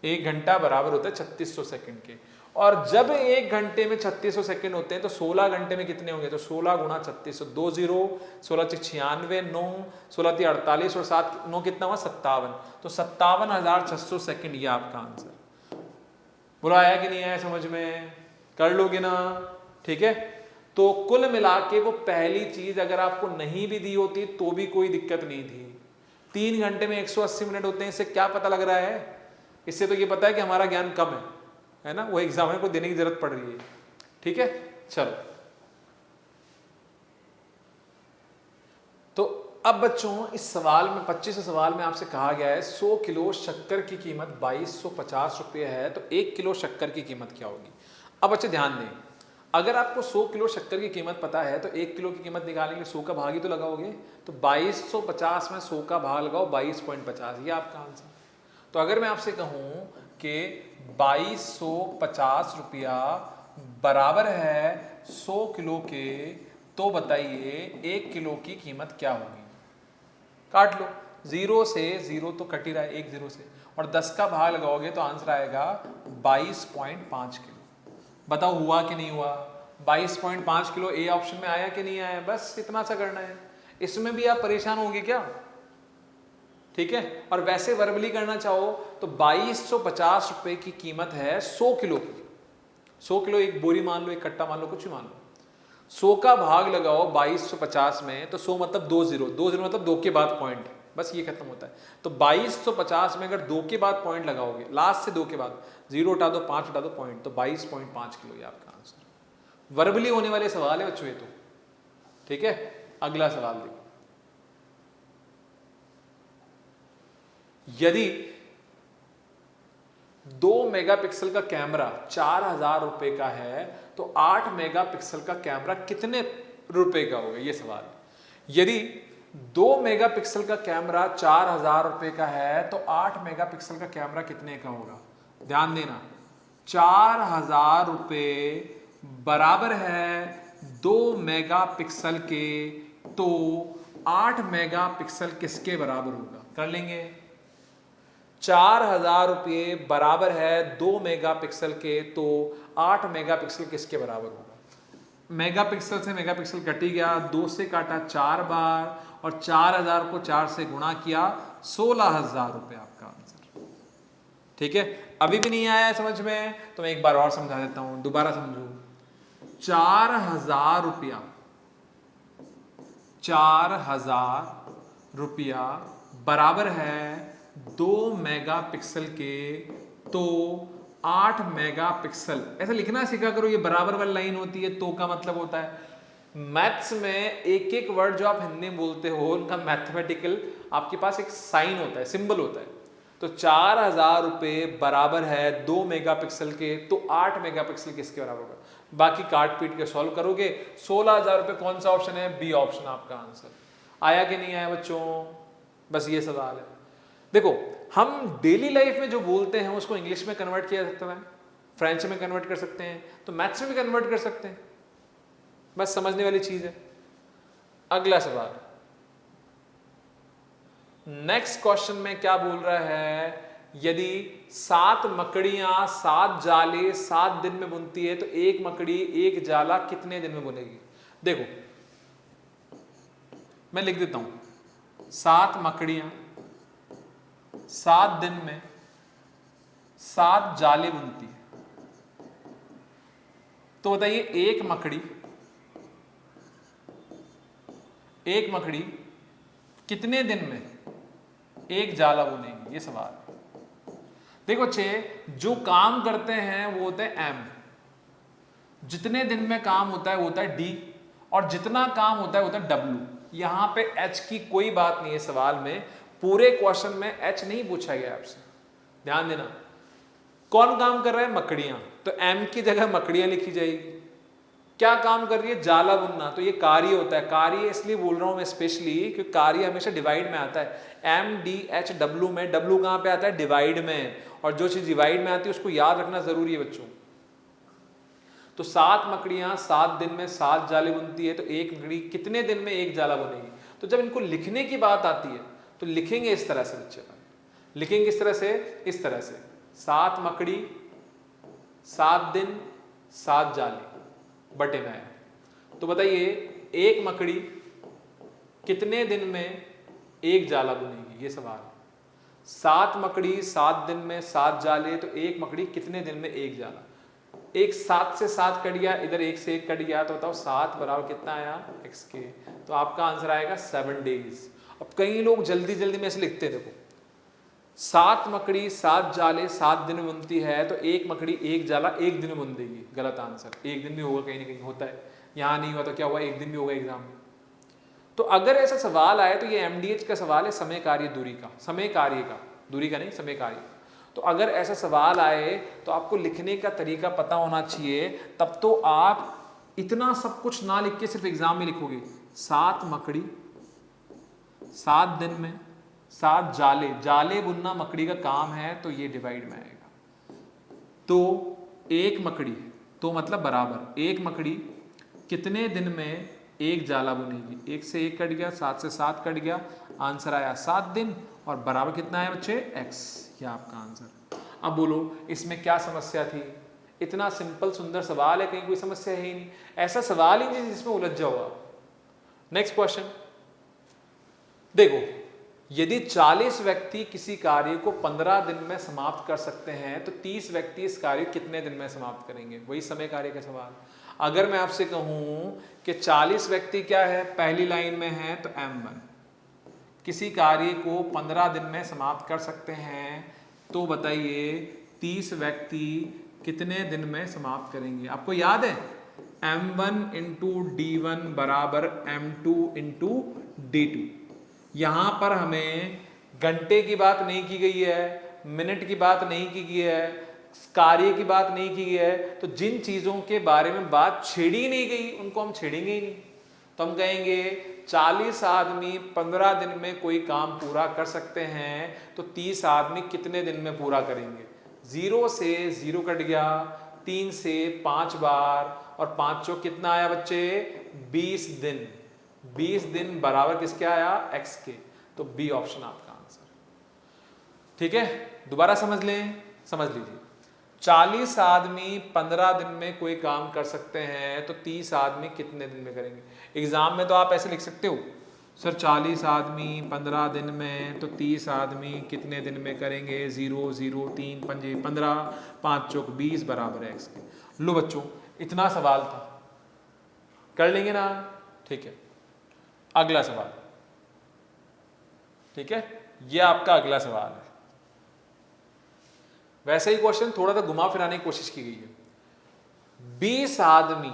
[SPEAKER 1] 1 घंटा बराबर होता है 3600 सेकंड के। और जब 1 घंटे में 3600 सेकंड होते हैं तो 16 घंटे में कितने होंगे, तो 16 गुणा 3600, 2 0 16 96, 9 16 48 और 7 9 कितना हुआ 57, तो 57,600 सेकंड, ये आपका आंसर। बोला आया कि नहीं आया समझ में, कर लोगे ना, ठीक है। तो कुल मिला के वो पहली चीज अगर आपको नहीं भी दी होती तो भी कोई दिक्कत नहीं थी। 3 घंटे में 180 मिनट होते हैं, इससे क्या पता लग रहा है, इससे तो ये पता है कि हमारा ज्ञान कम है ना, वो एग्जाम को देने की जरूरत पड़ रही है, ठीक है। चलो तो अब बच्चों इस सवाल में 25 सवाल में आपसे कहा गया है 100 किलो शक्कर की कीमत 2250 रुपये है, तो 1 किलो शक्कर की कीमत क्या होगी। अब बच्चे ध्यान दें, अगर आपको 100 किलो शक्कर की कीमत पता है तो 1 किलो की कीमत निकालेंगे, 100 का भाग ही तो लगाओगे, तो 2250 में 100 का भाग लगाओ 22.50, ये आपका आंसर। तो अगर मैं आपसे कहूं कि 2250 रुपया बराबर है 100 किलो के, तो बताइए 1 किलो की कीमत क्या होगी। काट लो, 0 से 0 तो कट ही रहा है, 1 0 से, और 10 का भाग लगाओगे तो आंसर आएगा 22.5 किलो। बताओ हुआ कि नहीं हुआ? 22.5 किलो ए ऑप्शन में आया कि नहीं आया? बस इतना सा करना है। इसमें भी आप परेशान होंगे क्या? ठीक है। और वैसे वर्बली करना चाहो तो 2250 रुपए की कीमत है 100 किलो की। 100 किलो एक बोरी मान लो, एक कट्टा मान लो, कुछ भी मान लो। 100 का भाग लगाओ 2250 में, तो 100 मतलब 2 0, 2 0 मतलब 2 के बाद पॉइंट, बस ये खत्म होता है। तो 2250 में अगर 2 के बाद पॉइंट लगाओगे, लास्ट से 2 के बाद 0 उठा दो, 5 उठा दो पॉइंट, तो 22.5 किलो ये आपका आंसर। वर्बली होने वाले सवाल है बच्चों ये तो। ठीक है, अगला सवाल देखो। यदि 2 मेगापिक्सल का कैमरा 4000 रुपए का है, तो 8 मेगापिक्सल का कैमरा कितने रुपए का होगा, ये सवाल। यदि 2 मेगापिक्सल का कैमरा 4000 रुपए का है, तो 8 मेगापिक्सल का कैमरा कितने का होगा? ध्यान देना, 4000 रुपए बराबर है 2 मेगापिक्सल के, तो 8 मेगापिक्सल किसके बराबर होगा? कर लेंगे। 4000 रुपये बराबर है 2 मेगापिक्सल के, तो 8 मेगापिक्सल किसके बराबर होगा? मेगापिक्सल से मेगापिक्सल कट ही गया, 2 से काटा 4 बार, और 4000 को 4 से गुणा किया, 16000 रुपये आपका आंसर। ठीक है, अभी भी नहीं आया समझ में तो मैं एक बार और समझा देता हूं, दोबारा समझो। 4000 रुपया, 4000 रुपया बराबर है 2 मेगापिक्सल के, तो 8 मेगापिक्सल। ऐसा लिखना सीखा करो, ये बराबर वाली लाइन होती है तो का मतलब होता है। मैथ्स में एक एक वर्ड जो आप हिंदी में बोलते हो उनका मैथमेटिकल आपके पास एक साइन होता है, सिंबल होता है। तो 4000 रुपये बराबर है 2 मेगापिक्सल के, तो 8 मेगापिक्सल किसके बराबर होगा? बाकी काट पीट के सॉल्व करोगे। 16000 रुपये कौन सा ऑप्शन है? बी ऑप्शन आपका आंसर। आया कि नहीं आया बच्चों? बस ये सवाल है। देखो, हम डेली लाइफ में जो बोलते हैं उसको इंग्लिश में कन्वर्ट किया जा सकता है, फ्रेंच में कन्वर्ट कर सकते हैं, तो मैथ्स में भी कन्वर्ट कर सकते हैं, बस समझने वाली चीज है। अगला सवाल, नेक्स्ट क्वेश्चन में क्या बोल रहा है? यदि 7 मकड़ियां 7 जाले 7 दिन में बुनती है, तो एक मकड़ी एक जाला कितने दिन में बुनेगी? देखो मैं लिख देता हूं, 7 मकड़ियां 7 दिन में 7 जाले बुनती है, तो बताइए एक मकड़ी कितने दिन में एक जाला बुनेगी, ये सवाल। देखो बच्चे, जो काम करते हैं वो होते हैं एम, जितने दिन में काम होता है वो होता है डी, और जितना काम होता है वो होता है डब्ल्यू। यहां पे एच की कोई बात नहीं है सवाल में, पूरे क्वेश्चन में एच नहीं पूछा गया आपसे, ध्यान देना। कौन काम कर रहा है? मकड़ियां, तो एम की जगह मकड़ियां लिखी जाएगी। क्या काम कर रही है? जाला बुनना, तो ये कार्य होता है। कार्य इसलिए बोल रहा हूं मैं स्पेशली क्योंकि कार्य हमेशा डिवाइड में आता है। एम डी एच डब्ल्यू में, डब्ल्यू कहां पे आता है? डिवाइड में, और जो चीज डिवाइड में आती है उसको याद रखना जरूरी है बच्चों। तो 7 मकड़ियां 7 दिन में 7 जाले बुनती है, तो एक मकड़ी कितने दिन में एक जाला बुनेगी? तो जब इनको लिखने की बात आती है तो लिखेंगे इस तरह से बच्चे, लिखेंगे इस तरह से, इस तरह से 7 मकड़ी 7 दिन 7 जाले बटे में है। तो बताइए एक मकड़ी कितने दिन में एक जाला बुनेगी, ये सवाल। 7 मकड़ी 7 दिन में 7 जाले, तो एक मकड़ी कितने दिन में एक जाला? एक 7 से 7 कट गया, इधर 1 से 1 कट गया, तो बताओ 7 बराबर कितना आया? x के। तो आपका आंसर आएगा 7 डेज। अब कई लोग जल्दी जल्दी में ऐसे लिखते हैं, देखो 7 मकड़ी 7 जाले 7 दिन में बुनती है, तो एक मकड़ी एक जाला एक दिन में बुन देगी। गलत आंसर, एक दिन भी होगा, कहीं ना कहीं होता है, यहां नहीं हुआ तो क्या हुआ? एक दिन भी होगा एग्जाम में। तो अगर ऐसा सवाल आए तो ये एमडीएच का सवाल है, समय कार्य दूरी का, समय कार्य का, दूरी का नहीं, समय कार्य। तो अगर ऐसा सवाल आए तो आपको लिखने का तरीका पता होना चाहिए, तब तो आप इतना सब कुछ ना लिख के सिर्फ एग्जाम में लिखोगे। 7 मकड़ी 7 दिन में 7 जाले, जाले बुनना मकड़ी का काम है, तो ये डिवाइड में आएगा। तो एक मकड़ी, तो मतलब बराबर एक मकड़ी कितने दिन में एक जाला बुनेगी। एक से एक कट गया, 7 से 7 कट गया, आंसर आया 7 दिन और बराबर कितना है बच्चे x। ये आपका आंसर। अब बोलो इसमें क्या समस्या थी, इतना सिंपल सुंदर सवाल है, कहीं कोई समस्या है ही नहीं, ऐसा सवाल ही नहीं जिसमें उलझ जाओ आप। नेक्स्ट क्वेश्चन देखो, यदि 40 व्यक्ति किसी कार्य को 15 दिन में समाप्त कर सकते हैं तो 30 व्यक्ति इस कार्य को कितने दिन में समाप्त करेंगे। वही समय कार्य का सवाल। अगर मैं आपसे कहूं कि 40 व्यक्ति क्या है, पहली लाइन में है तो M1 किसी कार्य को 15 दिन में समाप्त कर सकते हैं, तो बताइए 30 व्यक्ति कितने दिन में समाप्त करेंगे। आपको याद है M1 इंटू D1 बराबर M2 इंटू D2। यहां पर हमें घंटे की बात नहीं की गई है, मिनट की बात नहीं की गई है, कार्य की बात नहीं की गई है, तो जिन चीजों के बारे में बात छेड़ी नहीं गई उनको हम छेड़ेंगे ही नहीं। तो हम कहेंगे 40 आदमी 15 दिन में कोई काम पूरा कर सकते हैं, तो 30 आदमी कितने दिन में पूरा करेंगे। 0 से 0 कट गया, 3 से 5 बार और 5 चौक कितना आया बच्चे 20 दिन। 20 दिन बराबर किसके आया x के। तो बी ऑप्शन आपका आंसर। ठीक है, दोबारा समझ लें, समझ लीजिए 40 आदमी 15 दिन में कोई काम कर सकते हैं, तो 30 आदमी कितने दिन में करेंगे। एग्जाम में तो आप ऐसे लिख सकते हो सर 40 आदमी 15 दिन में, तो 30 आदमी कितने दिन में करेंगे। 0 0 3 पंजे 15, 5 चौक 20 बराबर है x के। लो बच्चों इतना सवाल था, कर लेंगे ना। ठीक है, अगला सवाल। ठीक है, ये आपका अगला सवाल है। वैसे ही क्वेश्चन थोड़ा सा घुमा फिराने की कोशिश की गई है। 20 आदमी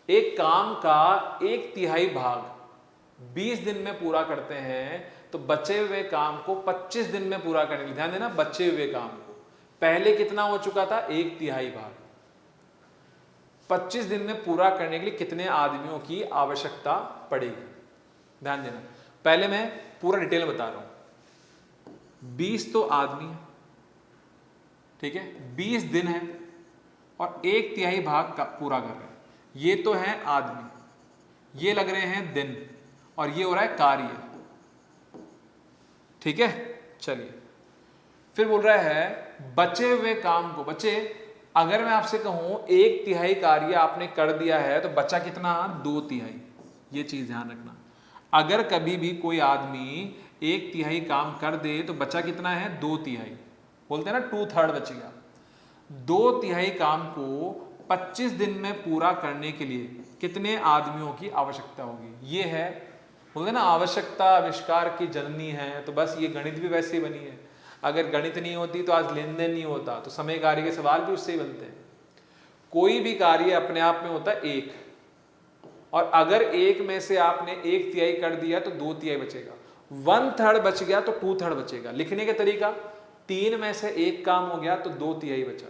[SPEAKER 1] एक काम का 1/3 भाग 20 दिन में पूरा करते हैं, तो बचे हुए काम को 25 दिन में पूरा करने के लिए, ध्यान देना बचे हुए काम को, पहले कितना हो चुका था 1/3 भाग, 25 दिन में पूरा करने के लिए कितने आदमियों की आवश्यकता पड़ेगी। ध्यान देना, पहले मैं पूरा डिटेल बता रहा हूं। 20 तो आदमी है, ठीक है, 20 दिन है और 1/3 भाग का पूरा कर रहे हैं। ये तो है आदमी, ये लग रहे हैं दिन, और ये हो रहा है कार्य। ठीक है, चलिए फिर बोल रहा है बचे हुए काम को, बचे, अगर मैं आपसे कहूं 1/3 कार्य आपने कर दिया है तो बचा कितना 2/3। ये चीज ध्यान रखना, अगर कभी भी कोई आदमी 1/3 काम कर दे तो बचा कितना है 2/3, बोलते हैं ना 2/3 बचेगा। 2/3 काम को 25 दिन में पूरा करने के लिए कितने आदमियों की आवश्यकता होगी। ये है, बोलते हैं ना आवश्यकता आविष्कार की जननी है, तो बस ये गणित भी वैसे ही बनी है। अगर गणित नहीं होती तो आज लेन देन नहीं होता, तो समय कार्य के सवाल भी उससे ही बनते हैं। कोई भी कार्य अपने आप में होता है एक, और अगर एक में से आपने 1/3 कर दिया तो 2/3 बचेगा, 1/3 बच गया तो 2/3 बचेगा। लिखने का तरीका, 3 में से 1 काम हो गया तो 2/3 बचा।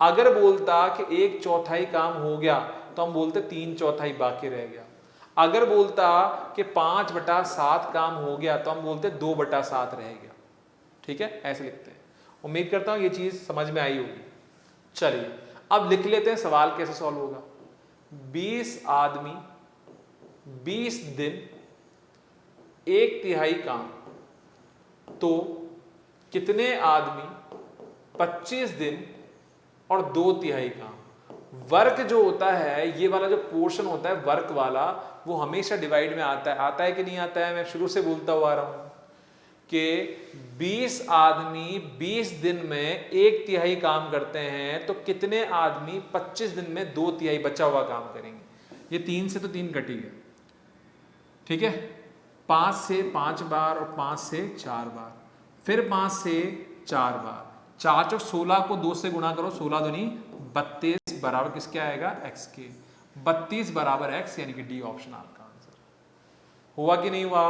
[SPEAKER 1] अगर बोलता कि 1/4 काम हो गया तो हम बोलते 3/4 बाकी रह गया। अगर बोलता कि 5/7 काम हो गया तो हम बोलते 2/7 रह गया। ठीक है, ऐसे लिखते हैं। उम्मीद करता हूं ये चीज समझ में आई होगी। चलिए अब लिख लेते हैं सवाल कैसे सॉल्व होगा। 20 आदमी 20 दिन 1/3 काम, तो कितने आदमी 25 दिन और 2/3 काम। वर्क जो होता है, ये वाला जो पोर्शन होता है वर्क वाला, वो हमेशा डिवाइड में आता है कि नहीं आता है। मैं शुरू से बोलता हुआ आ रहा हूं कि 20 आदमी 20 दिन में 1/3 काम करते हैं, तो कितने आदमी 25 दिन में 2/3 बचा हुआ काम करेंगे। ये 3 से तो 3 कट ही गया। ठीक है, 5 से 5 बार और 5 से 4 बार, फिर 5 से 4 बार, 4 चौक 16 को 2 से गुणा करो, 16 दूनी 32 बराबर किसके आएगा x के। 32 बराबर x, यानी कि डी ऑप्शन आपका आंसर। हुआ कि नहीं हुआ।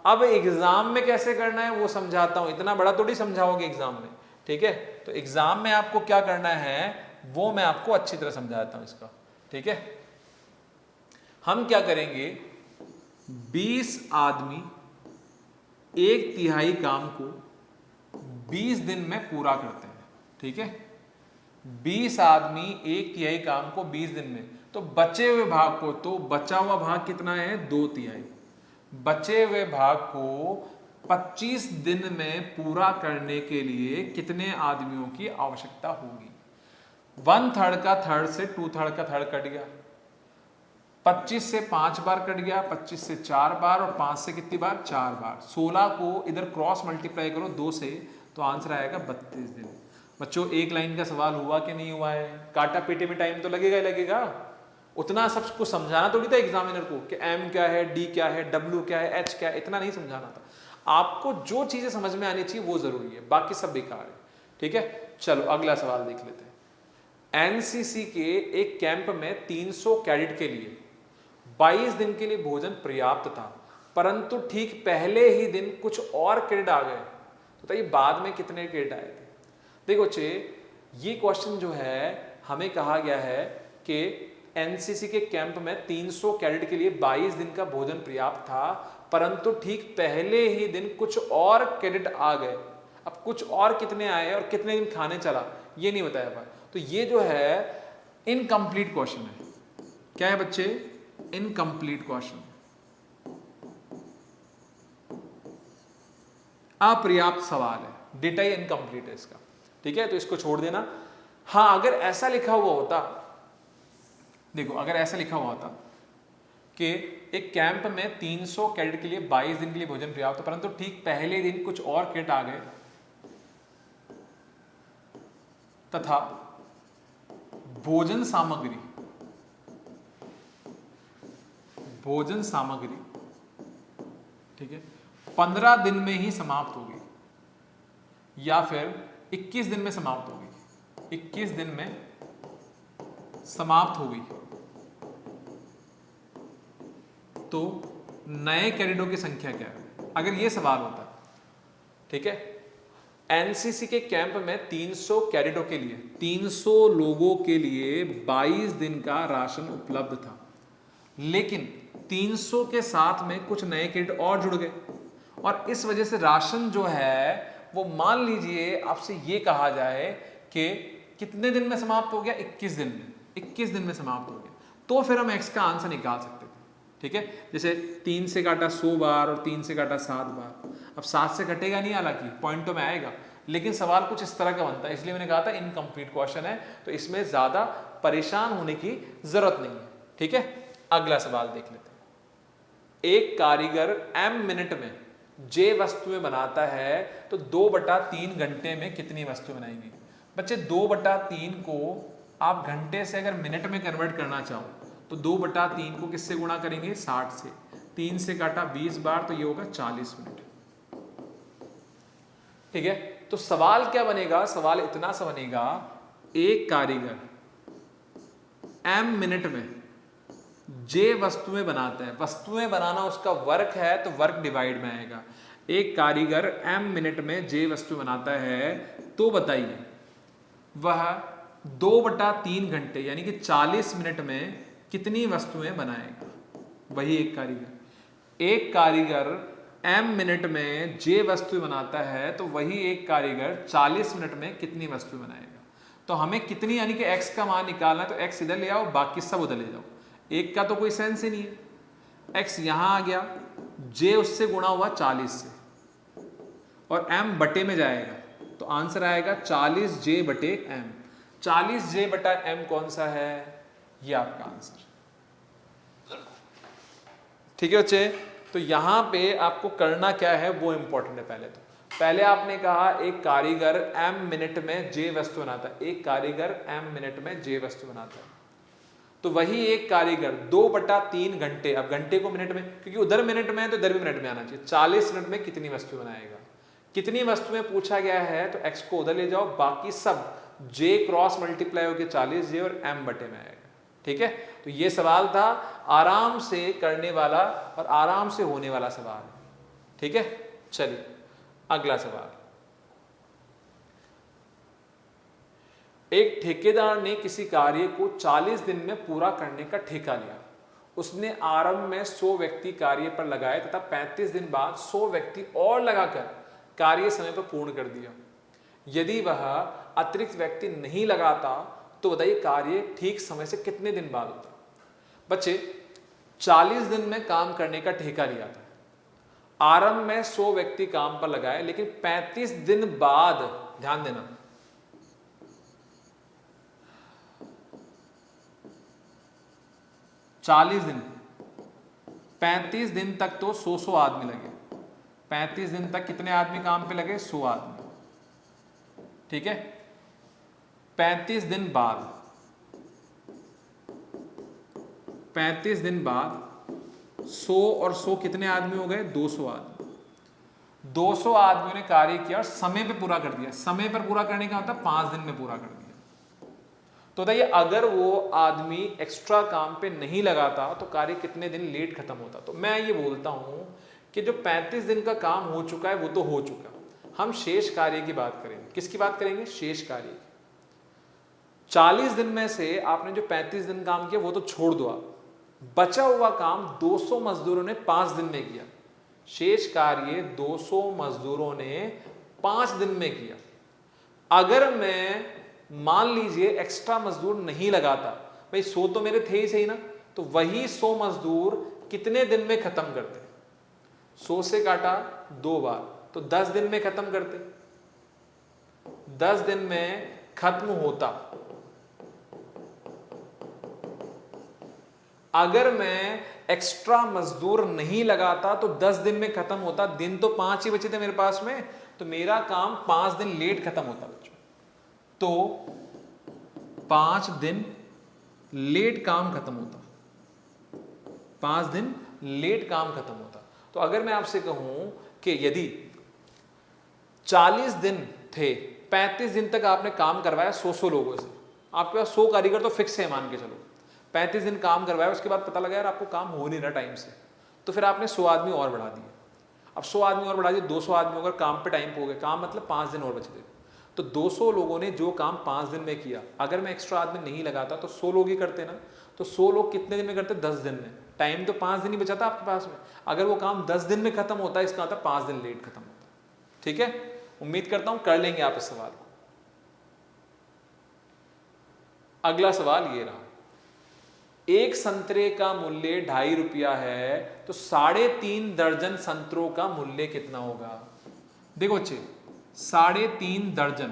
[SPEAKER 1] अब एग्जाम में कैसे करना है वो समझाता हूं, इतना बड़ा थोड़ी समझाओगे एग्जाम में। ठीक है, तो एग्जाम में आपको क्या करना है वो मैं आपको अच्छी तरह समझाता हूं इसका। ठीक है, हम क्या करेंगे, 20 आदमी 1/3 काम को 20 दिन में पूरा करते हैं। ठीक है, 20 आदमी 1/3 काम को 20 दिन में, तो बचे हुए भाग को, तो बचा हुआ भाग कितना है 2/3, बचे हुए भाग को 25 दिन में पूरा करने के लिए कितने आदमियों की आवश्यकता होगी। 1/3 का थर्ड से 2/3 का थर्ड कट गया, 25 से 5 बार कट गया, 25 से 4 बार और 5 से कितनी बार 4 बार, 16 को इधर क्रॉस मल्टीप्लाई करो 2 से, तो आंसर आएगा 32 दिन। बच्चों एक लाइन का सवाल हुआ कि नहीं हुआ है? काटा पीटे में टाइम तो लगेगा ही लगेगा, उतना सब कुछ समझाना थोड़ी था एग्जामिनर को कि एम क्या है, डी क्या है, डब्ल्यू क्या है, एच क्या है, इतना नहीं समझाना था। आपको जो चीजें समझ में आनी चाहिए वो जरूरी है, बाकी सब बेकार है। ठीक है, चलो अगला सवाल देख लेते हैं। एनसीसी के एक कैंप में 300 कैडेट के लिए 22 दिन के लिए भोजन पर्याप्त था, परंतु ठीक पहले ही दिन कुछ और कैडेट आ गए, तो ये बाद में कितने कैडेट आए थे? देखो बच्चे, ये क्वेश्चन जो है हमें कहा गया है कि एनसीसी के कैंप में 300 कैडेट के लिए 22 दिन का भोजन पर्याप्त था, परंतु ठीक पहले ही दिन कुछ और कैडेट आ गए। अब कुछ और कितने आए और कितने दिन खाने चला, ये नहीं बताया भाई, तो ये जो है इनकम्प्लीट क्वेश्चन है। क्या है बच्चे? इनकम्प्लीट क्वेश्चन, अपर्याप्त सवाल है, डेटा ही इनकम्प्लीट है इसका। ठीक है, तो इसको छोड़ देना। हाँ, अगर ऐसा लिखा हुआ होता, देखो अगर ऐसा लिखा हुआ होता कि एक कैंप में 300 कैडेट के लिए 22 दिन के लिए भोजन पर्याप्त, परंतु ठीक पहले दिन कुछ और कैडेट आ गए तथा भोजन सामग्री ठीक है 15 दिन में ही समाप्त होगी या फिर 21 दिन में समाप्त होगी, 21 दिन में समाप्त होगी, तो नए कैडेटों की संख्या क्या है? अगर ये सवाल होता, ठीक है, एनसीसी के कैंप में 300 कैडेटों के लिए 300 लोगों के लिए 22 दिन का राशन उपलब्ध था, लेकिन 300 के साथ में कुछ नए कैडेट और जुड़ गए और इस वजह से राशन जो है वो मान लीजिए आपसे ये कहा जाए कि कितने दिन में समाप्त हो गया, 21 दिन में, 21 दिन में समाप्त हो गया, तो फिर हम x का आंसर निकाल सकते थे। ठीक है, जैसे 3 से काटा 100 बार और 3 से काटा 7 बार, अब 7 से कटेगा नहीं, हालांकि पॉइंटों में आएगा, लेकिन सवाल कुछ इस तरह का बनता है, इसलिए मैंने कहा था इनकम्प्लीट क्वेश्चन है, तो इसमें ज्यादा परेशान होने की जरूरत नहीं है। ठीक है, अगला सवाल देख लेते हैं। एक कारीगर m मिनट में j वस्तुएं बनाता है, तो 2/3 घंटे में कितनी वस्तुएं बनाएंगे? बच्चे 2/3 को आप घंटे से अगर मिनट में कन्वर्ट करना चाहो तो 2/3 को किससे गुणा करेंगे? 60 से, 3 से काटा 20 बार, तो ये होगा 40 मिनट। ठीक है, तो सवाल क्या बनेगा? सवाल इतना सा बनेगा, एक कारीगर m मिनट में j वस्तुएं बनाता है, वस्तुएं बनाना उसका वर्क है तो वर्क डिवाइड में आएगा। एक कारीगर m मिनट में j वस्तु बनाता है, तो बताइए वह 2/3 घंटे यानी कि 40 मिनट में कितनी वस्तुएं बनाएगा? वही एक कारीगर m मिनट में j वस्तु बनाता है, तो वही एक कारीगर 40 मिनट में कितनी वस्तु बनाएगा? तो हमें कितनी यानी कि x का मान निकालना है, तो x इधर ले आओ, बाकी सब उधर ले जाओ, एक का तो कोई सेंस ही नहीं है। x यहां आ गया, j उससे गुणा हुआ 40 से और m बटे में जाएगा, तो आंसर आएगा 40j बटे m। 40j बटा m कौन सा है? ये आपका आंसर। ठीक है बच्चे, तो यहां पे आपको करना क्या है वो इंपॉर्टेंट है। पहले आपने कहा एक कारीगर m मिनट में j वस्तु बनाता है, एक कारीगर m मिनट में j वस्तु बनाता है, तो वही एक कारीगर 2/3 घंटे, अब घंटे को मिनट में, क्योंकि उधर मिनट में है तो इधर भी मिनट में आना चाहिए, 40 मिनट में कितनी वस्तु बनाएगा? कितनी वस्तुएं पूछा गया है, तो x को उधर ले जाओ, बाकी सब j क्रॉस मल्टीप्लाई होकर 40j और m बटे में आएगा। ठीक है, तो ये सवाल था, आराम से करने वाला और आराम से होने वाला सवाल। ठीक है, चलिए अगला सवाल। एक ठेकेदार ने किसी कार्य को 40 दिन में पूरा करने का ठेका लिया। उसने आरंभ में 100 व्यक्ति कार्य पर लगाए तथा 35 दिन बाद 100 व्यक्ति और लगाकर कार्य समय पर पूर्ण कर दिया। यदि वह अतिरिक्त व्यक्ति नहीं लगाता तो बताइए कार्य ठीक समय से कितने दिन बाद होता। बच्चे 40 दिन में काम करने का ठेका लिया था, आरंभ में 100 व्यक्ति काम पर लगाए, लेकिन 35 दिन बाद, ध्यान देना, चालीस दिन 35 दिन तक तो 100 आदमी लगे, 35 दिन तक कितने आदमी काम पे लगे, 100 आदमी, ठीक है। 35 दिन बाद 100 और 100 कितने आदमी हो गए, 200 आदमी। 200 आदमियों ने कार्य किया और समय पे पूरा कर दिया। समय पर पूरा करने का मतलब 5 दिन में पूरा कर दिया। तो बताइए अगर वो आदमी एक्स्ट्रा काम पे नहीं लगाता तो कार्य कितने दिन लेट खत्म होता। तो मैं ये बोलता हूं कि जो 35 दिन का काम हो चुका है वो तो हो चुका, हम शेष कार्य की बात करेंगे। किसकी बात करेंगे, शेष कार्य की। 40 दिन में से आपने जो 35 दिन काम किया वो तो छोड़ दो आप, बचा हुआ काम 200 मजदूरों ने 5 दिन में किया। शेष कार्य 200 मजदूरों ने 5 दिन में किया। अगर मैं मान लीजिए एक्स्ट्रा मजदूर नहीं लगाता, भाई 100 तो मेरे थे ही सही ना, तो वही 100 मजदूर कितने दिन में खत्म करते, 100 से काटा 2 बार तो 10 दिन में खत्म करते, 10 दिन में खत्म होता। अगर मैं एक्स्ट्रा मजदूर नहीं लगाता तो 10 दिन में खत्म होता। दिन तो 5 ही बचे थे मेरे पास में, तो मेरा काम 5 दिन लेट खत्म होता बच्चों। तो 5 दिन लेट काम खत्म होता, 5 दिन लेट काम खत्म होता। तो अगर मैं आपसे कहूं कि यदि 40 दिन थे, 35 दिन तक आपने काम करवाया 100 लोगों से, आपके पास 100 कारीगर तो फिक्स है मान के चलो, 35 दिन काम करवाया, उसके बाद पता लगा यार आपको काम हो नहीं रहा टाइम से, तो फिर आपने 100 आदमी और बढ़ा दिए। अब 100 आदमी और बढ़ा दिए, 200 आदमी अगर काम पे टाइम पे हो गए, काम मतलब 5 दिन और बचे थे, तो 200 लोगों ने जो काम 5 दिन में किया, अगर मैं एक्स्ट्रा आदमी नहीं लगाता तो 100 लोग ही करते ना। तो 100 लोग कितने दिन में करते, 10 दिन में। टाइम तो 5 दिन ही बचा था आपके पास में। अगर वो काम 10 दिन में खत्म होता है, इसका मतलब 5 दिन लेट खत्म होता। ठीक है, उम्मीद करता हूं कर लेंगे आप इस सवाल को। अगला सवाल ये रहा, एक संतरे का मूल्य 2.5 रुपया है, तो 3.5 दर्जन संतरों का मूल्य कितना होगा। देखो बच्चे, 3.5 दर्जन,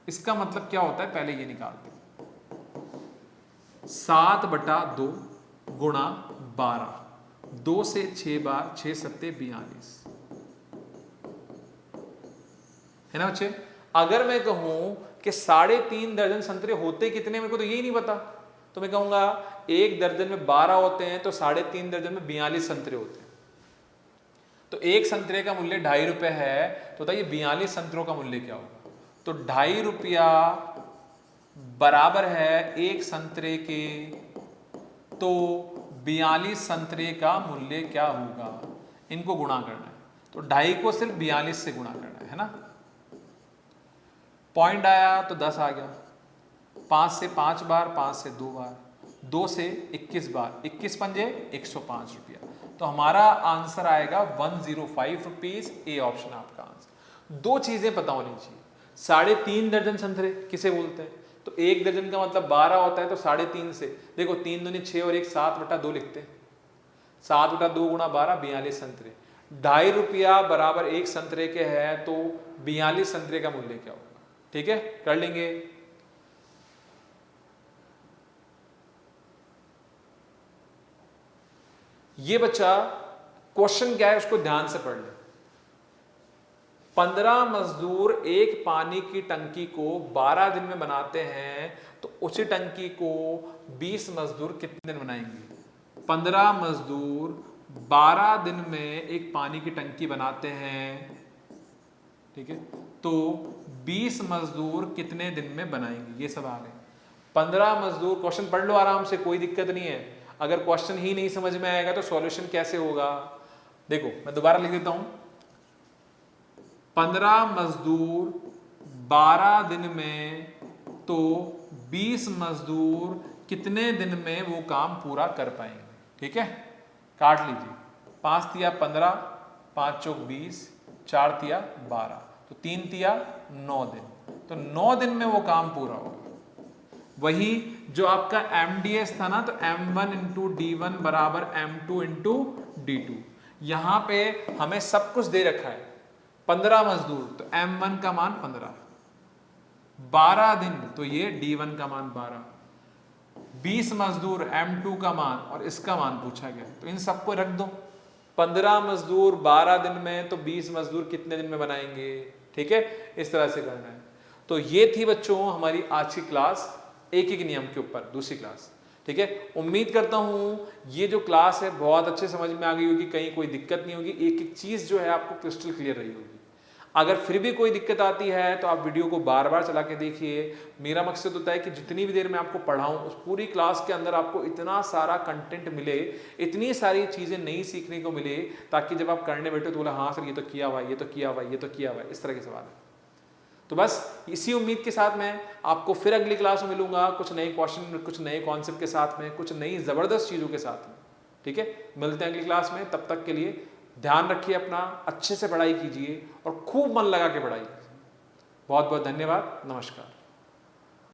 [SPEAKER 1] इसका मतलब क्या होता है, पहले ये निकालते हैं। 7/2 गुणा 12, 2 से 6 बार, 6 सत्ते 42, है ना बच्चे। अगर मैं कहूं कि 3.5 दर्जन संतरे होते कितने, मेरे को तो यही नहीं पता, तो मैं कहूंगा एक दर्जन में 12 होते हैं, तो 3.5 दर्जन में 42 संतरे होते हैं। तो एक संतरे का मूल्य 2.5 रुपए है, तो बताइए 42 संतरों का मूल्य क्या होगा। तो 2.5 रुपया बराबर है एक संतरे के, तो 42 संतरे का मूल्य क्या होगा, इनको गुणा करना है। तो 2.5 को सिर्फ 42 से गुणा करना है ना। पॉइंट आया तो 10 आ गया, 5 से 5 बार, 5 से 2 बार, 2 से 21 बार, 21 पंजे 105 रुपया। तो हमारा आंसर आएगा 105 रुपीज। ए ऑप्शन आपका आंसर। 2 चीजें पता होनी चाहिए, 3.5 दर्जन संतरे किसे बोलते हैं, तो एक दर्जन का मतलब 12 होता है, तो 3.5 से देखो 3 दूनी 6 और 1 7/2 लिखते हैं, 7/2 गुणा 12, 42 संतरे। 2.5 रुपया बराबर एक संतरे के है, तो 42 संतरे का मूल्य क्या होगा। ठीक है, कर लेंगे। ये बच्चा क्वेश्चन क्या है उसको ध्यान से पढ़ ले। 15 मजदूर एक पानी की टंकी को 12 दिन में बनाते हैं, तो उसी टंकी को 20 मजदूर कितने दिन बनाएंगे। 15 मजदूर 12 दिन में एक पानी की टंकी बनाते हैं, ठीक है, तो 20 मजदूर कितने दिन में बनाएंगे, ये सवाल है। 15 मजदूर, क्वेश्चन पढ़ लो आराम से, कोई दिक्कत नहीं है। अगर क्वेश्चन ही नहीं समझ में आएगा तो सॉल्यूशन कैसे होगा। देखो मैं दोबारा लिख देता हूं, 15 मजदूर 12 दिन में, तो 20 मजदूर कितने दिन में वो काम पूरा कर पाएंगे। ठीक है, काट लीजिए, 5 तिया 15, 5 चौक 20, 4 तिया 12, तो 3 तिया 9 दिन। तो 9 दिन में वो काम पूरा होगा। वही जो आपका MDS था ना, तो M1 इंटू D1 बराबर M2 इंटू D2। यहां पे हमें सब कुछ दे रखा है। 15 मजदूर तो M1 का मान 15, 12 दिन तो ये D1 का मान 12, 20 मजदूर M2 का मान और इसका मान पूछा गया, तो इन सबको रख दो। 15 मजदूर 12 दिन में, तो 20 मजदूर कितने दिन में बनाएंगे? ठीक है, इस तरह से करना है। तो ये थी बच्चों हमारी आज की क्लास, एक एक नियम के ऊपर दूसरी क्लास। ठीक है, उम्मीद करता हूँ ये जो क्लास है बहुत अच्छे समझ में आ गई होगी, कहीं कोई दिक्कत नहीं होगी, एक एक चीज़ जो है आपको क्रिस्टल क्लियर रही होगी। अगर फिर भी कोई दिक्कत आती है तो आप वीडियो को बार बार चला के देखिए। मेरा मकसद होता है कि जितनी भी देर में आपको पढ़ाऊँ उस पूरी क्लास के अंदर आपको इतना सारा कंटेंट मिले, इतनी सारी चीज़ें नई सीखने को मिले, ताकि जब आप करने बैठो तो बोला हाँ सर ये तो किया हुआ, ये तो किया हुआ, ये तो किया हुआ, इस तरह के सवाल है। तो बस इसी उम्मीद के साथ मैं आपको फिर अगली क्लास में मिलूंगा, कुछ नए क्वेश्चन, कुछ नए कॉन्सेप्ट के साथ में, कुछ नई ज़बरदस्त चीज़ों के साथ में। ठीक है, मिलते हैं अगली क्लास में। तब तक के लिए ध्यान रखिए अपना, अच्छे से पढ़ाई कीजिए और खूब मन लगा के पढ़ाई कीजिए। बहुत बहुत धन्यवाद, नमस्कार।